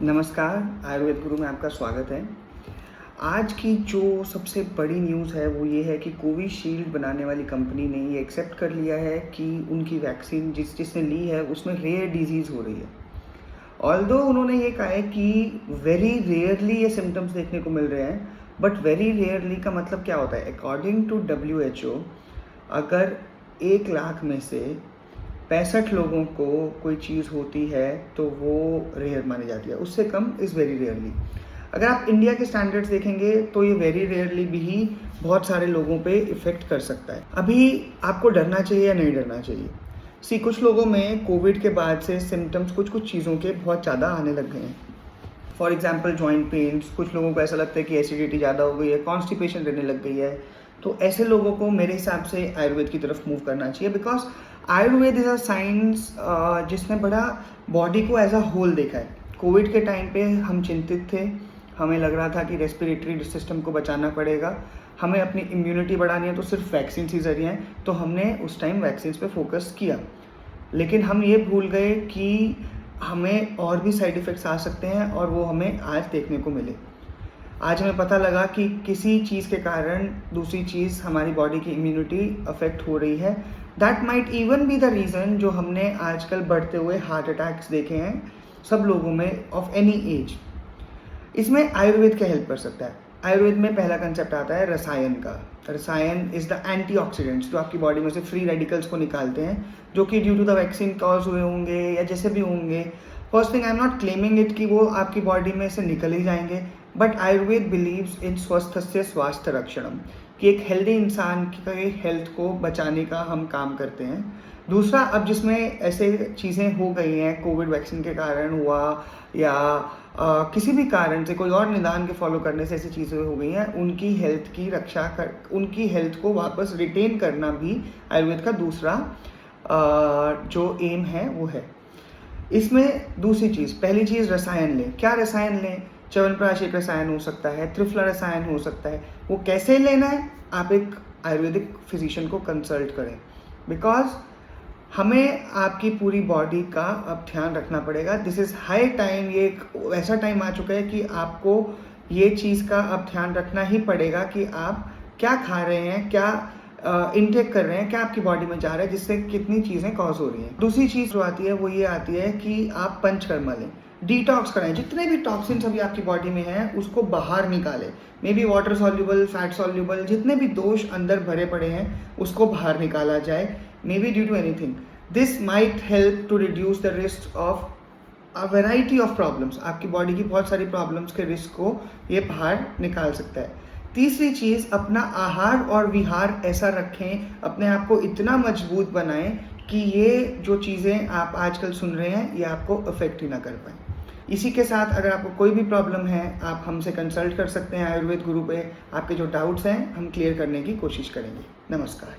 नमस्कार, आयुर्वेद गुरु में आपका स्वागत है। आज की जो सबसे बड़ी न्यूज़ है वो ये है कि कोविशील्ड बनाने वाली कंपनी ने ये एक्सेप्ट कर लिया है कि उनकी वैक्सीन जिसने ली है उसमें रेयर डिजीज़ हो रही है। ऑल्दो उन्होंने ये कहा है कि वेरी रेयरली ये सिम्टम्स देखने को मिल रहे हैं, बट वेरी रेयरली का मतलब क्या होता है? अकॉर्डिंग टू WHO, अगर 1 लाख में से 65 लोगों को कोई चीज़ होती है तो वो रेयर मानी जाती है, उससे कम इज़ वेरी रेयरली। अगर आप इंडिया के स्टैंडर्ड्स देखेंगे तो ये वेरी रेयरली भी बहुत सारे लोगों पे इफ़ेक्ट कर सकता है। अभी आपको डरना चाहिए या नहीं डरना चाहिए? कुछ लोगों में कोविड के बाद से सिम्टम्स कुछ चीज़ों के बहुत ज़्यादा आने लग गए हैं। फॉर एग्जाम्पल जॉइंट पेन्स, कुछ लोगों को ऐसा लगता है कि एसिडिटी ज़्यादा हो गई है, कॉन्स्टिपेशन रहने लग गई है। तो ऐसे लोगों को मेरे हिसाब से आयुर्वेद की तरफ मूव करना चाहिए, because Ayurveda is a science जिसने बड़ा बॉडी को एज अ होल देखा है। कोविड के टाइम पे हम चिंतित थे, हमें लग रहा था कि रेस्पिरेटरी सिस्टम को बचाना पड़ेगा, हमें अपनी इम्यूनिटी बढ़ानी है तो सिर्फ वैक्सीन ही ज़रिए हैं, तो हमने उस टाइम वैक्सीन पे फोकस किया। लेकिन हम ये भूल गए कि हमें और भी साइड इफ़ेक्ट्स आ सकते हैं और वो हमें आज देखने को मिले। आज हमें पता लगा कि किसी चीज़ के कारण दूसरी चीज़ हमारी बॉडी की इम्यूनिटी अफेक्ट हो रही है। That might even be the reason जो हमने आजकल बढ़ते हुए हार्ट अटैक्स देखे हैं सब लोगों में ऑफ एनी एज। इसमें आयुर्वेद क्या हेल्प कर सकता है? आयुर्वेद में पहला कंसेप्ट आता है रसायन का। रसायन इज़ द एंटीऑक्सीडेंट्स जो आपकी बॉडी में से फ्री रेडिकल्स को निकालते हैं, जो कि due to the vaccine cause हुए होंगे या जैसे भी होंगे। First thing, I am not claiming it कि वो आपकी बॉडी में से निकल ही जाएंगे, बट आयुर्वेद बिलीव्स इन स्वस्थस्य स्वास्थ्य रक्षणम, कि एक हेल्दी इंसान की हेल्थ को बचाने का हम काम करते हैं। दूसरा, अब जिसमें ऐसे चीज़ें हो गई हैं, कोविड वैक्सीन के कारण हुआ या किसी भी कारण से कोई और निदान के फॉलो करने से ऐसी चीज़ें हो गई हैं, उनकी हेल्थ की रक्षा कर, उनकी हेल्थ को वापस रिटेन करना भी आयुर्वेद का दूसरा जो एम है वो है। इसमें दूसरी चीज़, पहली चीज़ रसायन लें। क्या रसायन लें? च्यवनप्राश एक रसायन हो सकता है, त्रिफला रसायन हो सकता है। वो कैसे लेना है? आप एक आयुर्वेदिक फिजिशियन को कंसल्ट करें, बिकॉज हमें आपकी पूरी बॉडी का अब ध्यान रखना पड़ेगा। दिस इज़ हाई टाइम, ये एक ऐसा टाइम आ चुका है कि आपको ये चीज़ का अब ध्यान रखना ही पड़ेगा कि आप क्या खा रहे हैं, क्या इनटेक कर रहे हैं, क्या आपकी बॉडी में जा रहा है, जिससे कितनी चीज़ें कॉज हो रही हैं। दूसरी चीज़ जो आती है वो ये आती है कि आप पंचकर्मा लें, डिटॉक्स कराएं। जितने भी टॉक्सिन्स अभी आपकी बॉडी में हैं उसको बाहर निकालें। May be water soluble, fat soluble, जितने भी दोष अंदर भरे पड़े हैं उसको बाहर निकाला जाए, may be due to anything. This might help to reduce the risk of a variety of problems. आपकी बॉडी की बहुत सारी प्रॉब्लम्स के रिस्क को ये बाहर निकाल सकता है। तीसरी चीज़, अपना आहार और विहार ऐसा रखें, अपने आप को इतना मजबूत बनाएं कि ये जो चीज़ें आप आजकल सुन रहे हैं ये आपको अफेक्ट ही ना कर पाएँ। इसी के साथ अगर आपको कोई भी प्रॉब्लम है आप हमसे कंसल्ट कर सकते हैं आयुर्वेद गुरु पे। आपके जो डाउट्स हैं हम क्लियर करने की कोशिश करेंगे। नमस्कार।